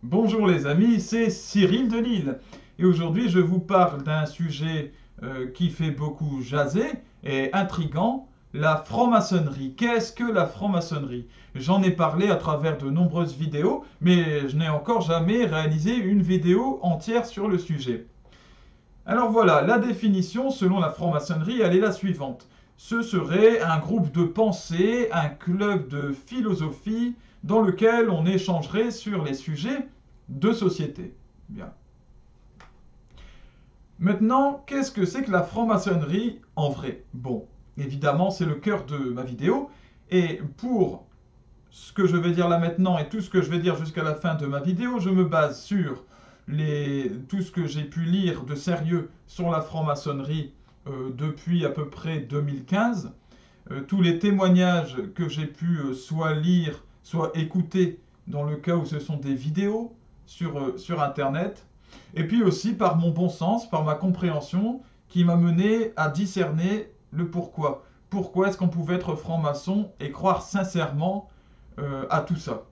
Bonjour les amis, c'est Cyril de Lille. Et aujourd'hui, je vous parle d'un sujet qui fait beaucoup jaser et intrigant, la franc-maçonnerie. Qu'est-ce que la franc-maçonnerie? J'en ai parlé à travers de nombreuses vidéos, mais je n'ai encore jamais réalisé une vidéo entière sur le sujet. Alors voilà, la définition selon la franc-maçonnerie, elle est la suivante. Ce serait un groupe de pensée, un club de philosophie dans lequel on échangerait sur les sujets de société. Bien. Maintenant, qu'est-ce que c'est que la franc-maçonnerie en vrai? Bon, évidemment, c'est le cœur de ma vidéo. Et pour ce que je vais dire là maintenant et tout ce que je vais dire jusqu'à la fin de ma vidéo, je me base sur tout ce que j'ai pu lire de sérieux sur la franc-maçonnerie depuis à peu près 2015. Tous les témoignages que j'ai pu soit lire, soit écouter dans le cas où ce sont des vidéos sur Internet. Et puis aussi par mon bon sens, par ma compréhension, qui m'a mené à discerner le pourquoi. Pourquoi est-ce qu'on pouvait être franc-maçon et croire sincèrement à tout ça?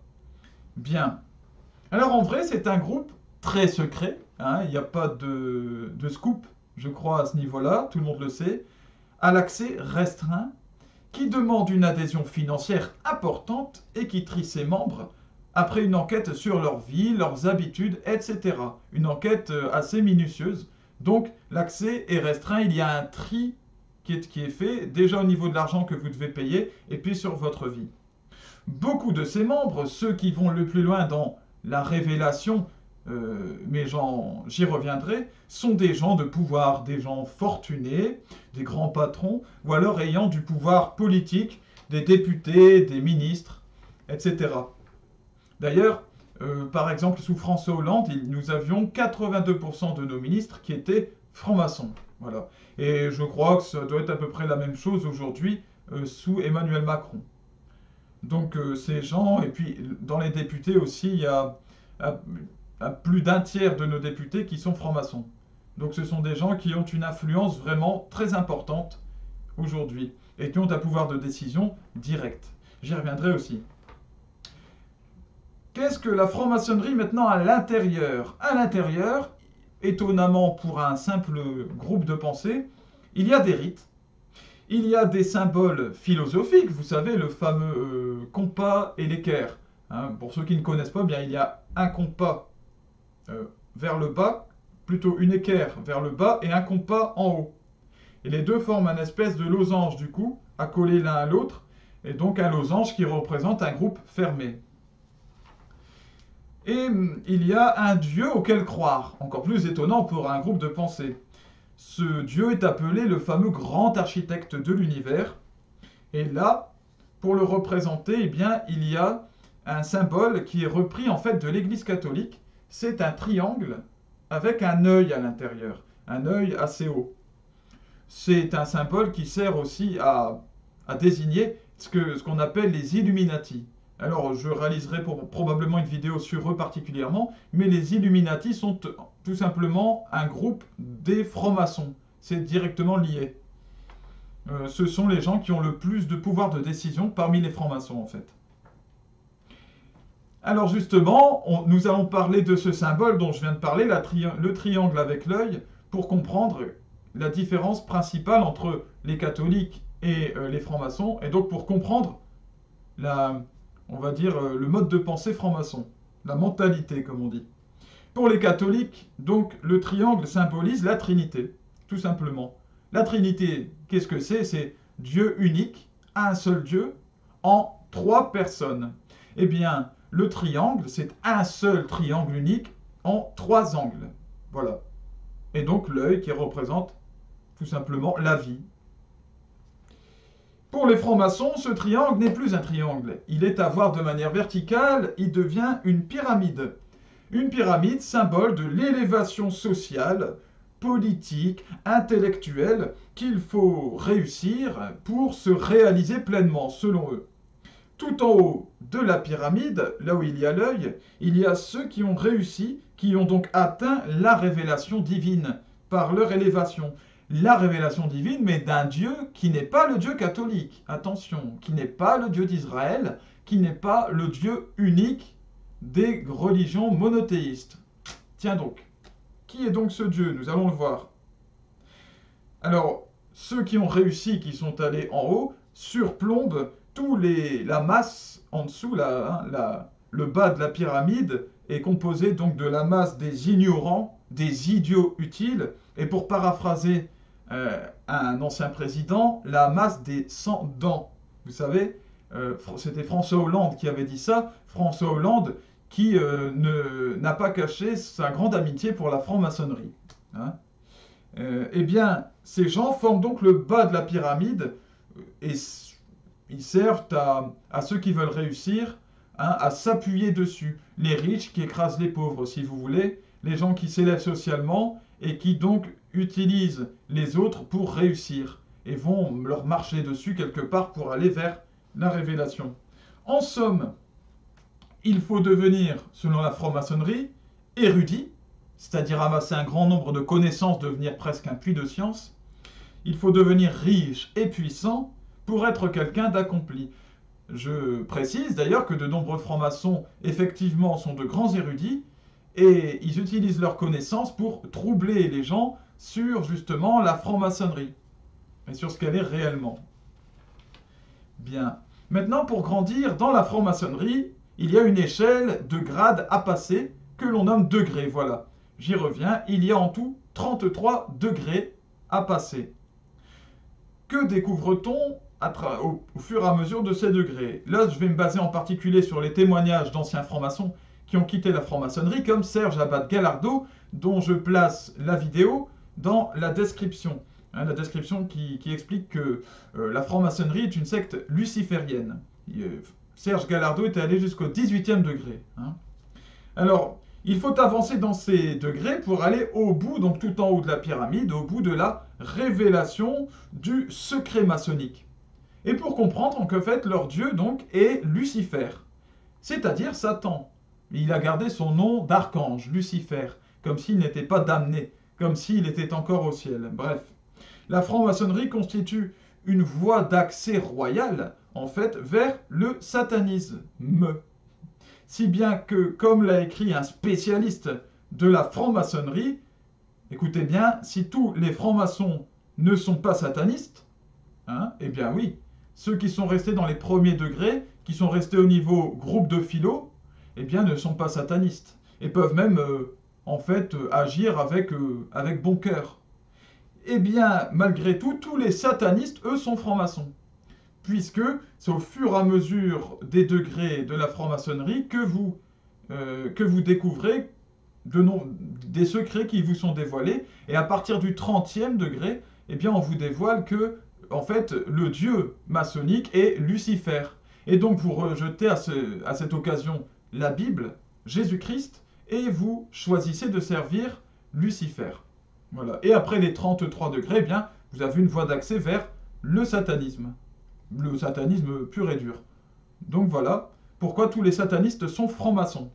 Bien. Alors en vrai, c'est un groupe très secret, hein, il n'y a pas de scoop, je crois, à ce niveau-là, tout le monde le sait, à l'accès restreint, qui demande une adhésion financière importante et qui trie ses membres après une enquête sur leur vie, leurs habitudes, etc. Une enquête assez minutieuse. Donc l'accès est restreint, il y a un tri qui est fait, déjà au niveau de l'argent que vous devez payer, et puis sur votre vie. Beaucoup de ces membres, ceux qui vont le plus loin dans la révélation, mais j'y reviendrai, sont des gens de pouvoir, des gens fortunés, des grands patrons, ou alors ayant du pouvoir politique, des députés, des ministres, etc. D'ailleurs, par exemple, sous François Hollande, nous avions 82% de nos ministres qui étaient francs-maçons. Voilà. Et je crois que ça doit être à peu près la même chose aujourd'hui sous Emmanuel Macron. Donc ces gens, et puis dans les députés aussi, il y a plus d'un tiers de nos députés qui sont francs-maçons. Donc ce sont des gens qui ont une influence vraiment très importante aujourd'hui et qui ont un pouvoir de décision direct. J'y reviendrai aussi. Qu'est-ce que la franc-maçonnerie maintenant à l'intérieur? À l'intérieur, étonnamment pour un simple groupe de pensée, il y a des rites, il y a des symboles philosophiques, vous savez, le fameux compas et l'équerre. Hein, pour ceux qui ne connaissent pas, bien, il y a un compas vers le bas, plutôt une équerre vers le bas et un compas en haut. Et les deux forment un espèce de losange du coup, accolés l'un à l'autre, et donc un losange qui représente un groupe fermé. Et il y a un dieu auquel croire, encore plus étonnant pour un groupe de pensée. Ce dieu est appelé le fameux grand architecte de l'univers. Et là, pour le représenter, eh bien, il y a un symbole qui est repris en fait de l'Église catholique. C'est un triangle avec un œil à l'intérieur, un œil assez haut. C'est un symbole qui sert aussi à désigner ce qu'on appelle les Illuminati. Alors, je réaliserai probablement une vidéo sur eux particulièrement, mais les Illuminati sont tout simplement un groupe des francs-maçons. C'est directement lié. Ce sont les gens qui ont le plus de pouvoir de décision parmi les francs-maçons, en fait. Alors justement, nous allons parler de ce symbole dont je viens de parler, le triangle avec l'œil, pour comprendre la différence principale entre les catholiques et les francs-maçons, et donc pour comprendre on va dire, le mode de pensée franc-maçon, la mentalité, comme on dit. Pour les catholiques, donc, le triangle symbolise la Trinité, tout simplement. La Trinité, qu'est-ce que c'est? C'est Dieu unique, un seul Dieu, en trois personnes. Eh bien, le triangle, c'est un seul triangle unique en trois angles. Voilà. Et donc l'œil qui représente tout simplement la vie. Pour les francs-maçons, ce triangle n'est plus un triangle. Il est à voir de manière verticale, il devient une pyramide. Une pyramide, symbole de l'élévation sociale, politique, intellectuelle qu'il faut réussir pour se réaliser pleinement, selon eux. Tout en haut de la pyramide, là où il y a l'œil, il y a ceux qui ont réussi, qui ont donc atteint la révélation divine par leur élévation. La révélation divine, mais d'un Dieu qui n'est pas le Dieu catholique. Attention, qui n'est pas le Dieu d'Israël, qui n'est pas le Dieu unique des religions monothéistes. Tiens donc, qui est donc ce Dieu? Nous allons le voir. Alors, ceux qui ont réussi, qui sont allés en haut, surplombent la masse en dessous, le bas de la pyramide est composé donc de la masse des ignorants, des idiots utiles, et pour paraphraser un ancien président, la masse des sans dents. Vous savez, c'était François Hollande qui avait dit ça. François Hollande qui n'a pas caché sa grande amitié pour la franc-maçonnerie. Hein. Eh bien, ces gens forment donc le bas de la pyramide et ils servent à ceux qui veulent réussir, hein, à s'appuyer dessus. Les riches qui écrasent les pauvres, si vous voulez, les gens qui s'élèvent socialement et qui donc utilisent les autres pour réussir et vont leur marcher dessus quelque part pour aller vers la révélation. En somme, il faut devenir, selon la franc-maçonnerie, érudit, c'est-à-dire amasser un grand nombre de connaissances, devenir presque un puits de science. Il faut devenir riche et puissant pour être quelqu'un d'accompli. Je précise d'ailleurs que de nombreux francs-maçons, effectivement, sont de grands érudits et ils utilisent leurs connaissances pour troubler les gens sur, justement, la franc-maçonnerie et sur ce qu'elle est réellement. Bien. Maintenant, pour grandir dans la franc-maçonnerie, il y a une échelle de grades à passer que l'on nomme degrés. Voilà. J'y reviens, il y a en tout 33 degrés à passer. Que découvre-t-on au fur et à mesure de ces degrés? Là, je vais me baser en particulier sur les témoignages d'anciens francs-maçons qui ont quitté la franc-maçonnerie, comme Serge Abad-Galardo, dont je place la vidéo dans la description. Hein, la description qui explique que la franc-maçonnerie est une secte luciférienne. Serge Galardo est allé jusqu'au 18e degré. Hein. Alors, il faut avancer dans ces degrés pour aller au bout, donc tout en haut de la pyramide, au bout de la révélation du secret maçonnique. Et pour comprendre qu'en fait, leur dieu donc est Lucifer, c'est-à-dire Satan. Il a gardé son nom d'archange, Lucifer, comme s'il n'était pas damné, comme s'il était encore au ciel. Bref, la franc-maçonnerie constitue une voie d'accès royale, en fait, vers le satanisme. Si bien que, comme l'a écrit un spécialiste de la franc-maçonnerie, écoutez bien, si tous les francs-maçons ne sont pas satanistes, hein, eh bien oui, ceux qui sont restés dans les premiers degrés, qui sont restés au niveau groupe de philo, eh bien ne sont pas satanistes, et peuvent même, en fait, agir avec bon cœur. Eh bien, malgré tout, tous les satanistes, eux, sont francs-maçons. Puisque c'est au fur et à mesure des degrés de la franc-maçonnerie que vous découvrez des secrets qui vous sont dévoilés. Et à partir du 30e degré, eh bien, on vous dévoile que, en fait, le dieu maçonnique est Lucifer. Et donc, vous rejetez à cette occasion la Bible, Jésus-Christ, et vous choisissez de servir Lucifer. Voilà. Et après les 33 degrés, eh bien, vous avez une voie d'accès vers le satanisme pur et dur. Donc voilà pourquoi tous les satanistes sont francs-maçons.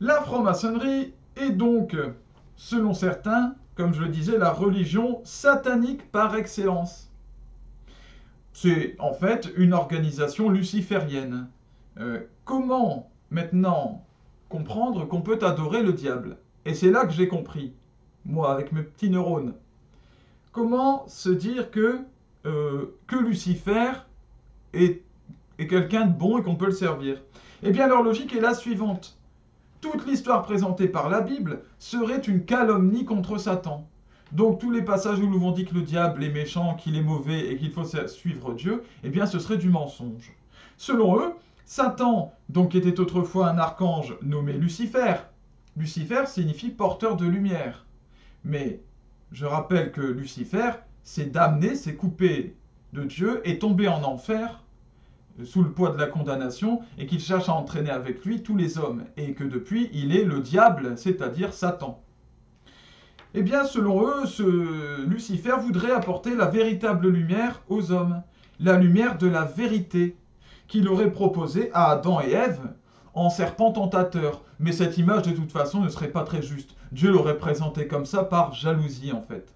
La franc-maçonnerie est donc, selon certains, comme je le disais, la religion satanique par excellence. C'est en fait une organisation luciférienne. Comment maintenant comprendre qu'on peut adorer le diable? Et c'est là que j'ai compris, moi, avec mes petits neurones. Comment se dire que Lucifer est quelqu'un de bon et qu'on peut le servir? Eh bien, leur logique est la suivante. Toute l'histoire présentée par la Bible serait une calomnie contre Satan. Donc, tous les passages où nous avons dit que le diable est méchant, qu'il est mauvais et qu'il faut suivre Dieu, eh bien, ce serait du mensonge. Selon eux, Satan, donc, était autrefois un archange nommé Lucifer. Lucifer signifie porteur de lumière. Mais je rappelle que Lucifer s'est damné, s'est coupé de Dieu, est tombé en enfer sous le poids de la condamnation et qu'il cherche à entraîner avec lui tous les hommes et que depuis il est le diable, c'est-à-dire Satan. Eh bien, selon eux, ce Lucifer voudrait apporter la véritable lumière aux hommes, la lumière de la vérité qu'il aurait proposée à Adam et Ève en serpent tentateur. Mais cette image, de toute façon, ne serait pas très juste. Dieu l'aurait présentée comme ça par jalousie, en fait,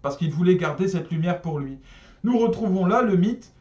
parce qu'il voulait garder cette lumière pour lui. Nous retrouvons là le mythe,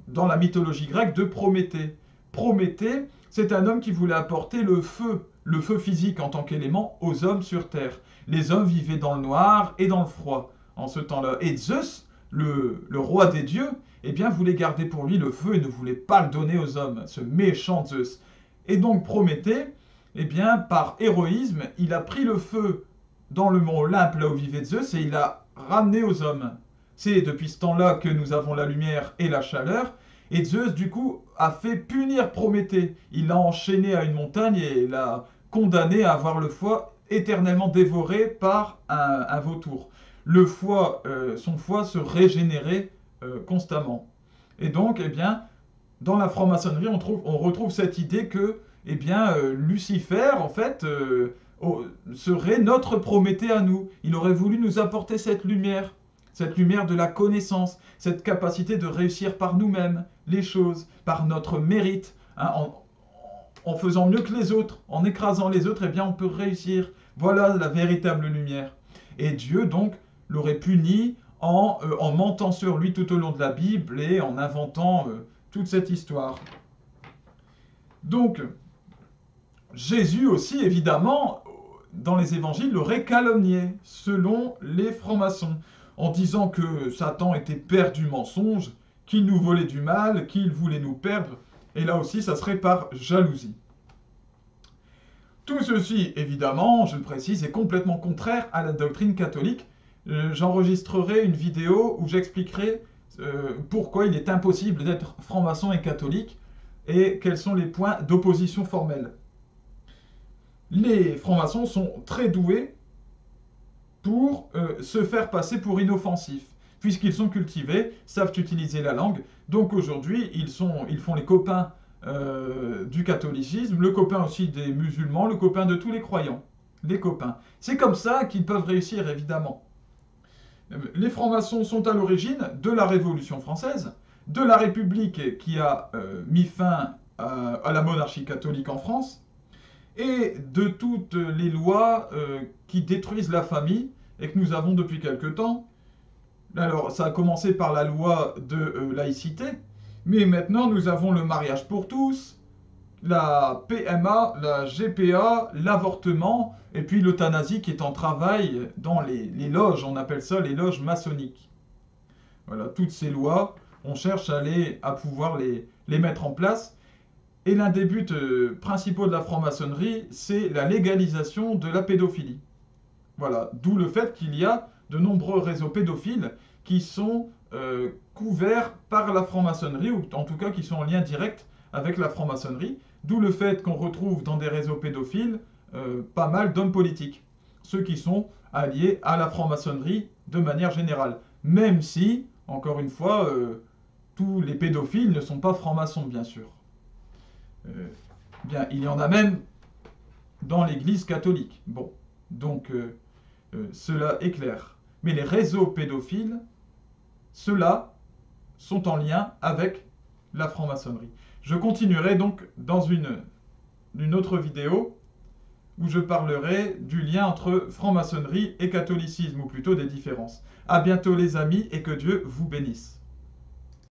dans la mythologie grecque, de Prométhée. Prométhée, c'est un homme qui voulait apporter le feu physique en tant qu'élément aux hommes sur Terre. Les hommes vivaient dans le noir et dans le froid en ce temps-là. Et Zeus, le roi des dieux, eh bien, voulait garder pour lui le feu et ne voulait pas le donner aux hommes, ce méchant Zeus. Et donc Prométhée, eh bien, par héroïsme, il a pris le feu dans le mont Olympe, là où vivait Zeus, et il l'a ramené aux hommes. C'est depuis ce temps-là que nous avons la lumière et la chaleur. Et Zeus, du coup, a fait punir Prométhée. Il l'a enchaîné à une montagne et l'a condamné à avoir le foie éternellement dévoré par un vautour. Son foie se régénérait constamment. Et donc, eh bien, dans la franc-maçonnerie, on retrouve cette idée que, eh bien, Lucifer, en fait, serait notre Prométhée à nous. Il aurait voulu nous apporter cette lumière de la connaissance, cette capacité de réussir par nous-mêmes les choses, par notre mérite, hein, en faisant mieux que les autres, en écrasant les autres, eh bien, on peut réussir. Voilà la véritable lumière. Et Dieu, donc, l'aurait puni en mentant sur lui tout au long de la Bible et en inventant toute cette histoire. Donc, Jésus aussi, évidemment, dans les évangiles, l'aurait calomnié, selon les francs-maçons, en disant que Satan était père du mensonge, qu'il nous volait du mal, qu'il voulait nous perdre, et là aussi, ça serait par jalousie. Tout ceci, évidemment, je le précise, est complètement contraire à la doctrine catholique. J'enregistrerai une vidéo où j'expliquerai pourquoi il est impossible d'être franc-maçon et catholique, et quels sont les points d'opposition formelle. Les francs-maçons sont très doués pour se faire passer pour inoffensifs, puisqu'ils sont cultivés, savent utiliser la langue. Donc aujourd'hui, ils font les copains du catholicisme, le copain aussi des musulmans, le copain de tous les croyants. Les copains. C'est comme ça qu'ils peuvent réussir, évidemment. Les francs-maçons sont à l'origine de la Révolution française, de la République qui a mis fin à la monarchie catholique en France, et de toutes les lois qui détruisent la famille et que nous avons depuis quelque temps. Alors, ça a commencé par la loi de laïcité, mais maintenant nous avons le mariage pour tous, la PMA, la GPA, l'avortement, et puis l'euthanasie qui est en travail dans les loges, on appelle ça les loges maçonniques. Voilà, toutes ces lois, on cherche à pouvoir les mettre en place. Et l'un des buts principaux de la franc-maçonnerie, c'est la légalisation de la pédophilie. Voilà, d'où le fait qu'il y a de nombreux réseaux pédophiles qui sont couverts par la franc-maçonnerie, ou en tout cas qui sont en lien direct avec la franc-maçonnerie, d'où le fait qu'on retrouve dans des réseaux pédophiles pas mal d'hommes politiques, ceux qui sont alliés à la franc-maçonnerie de manière générale, même si, encore une fois, tous les pédophiles ne sont pas francs-maçons, bien sûr. Bien, il y en a même dans l'Église catholique. Bon, donc cela est clair. Mais les réseaux pédophiles, ceux-là sont en lien avec la franc-maçonnerie. Je continuerai donc dans une autre vidéo où je parlerai du lien entre franc-maçonnerie et catholicisme, ou plutôt des différences. À bientôt les amis et que Dieu vous bénisse.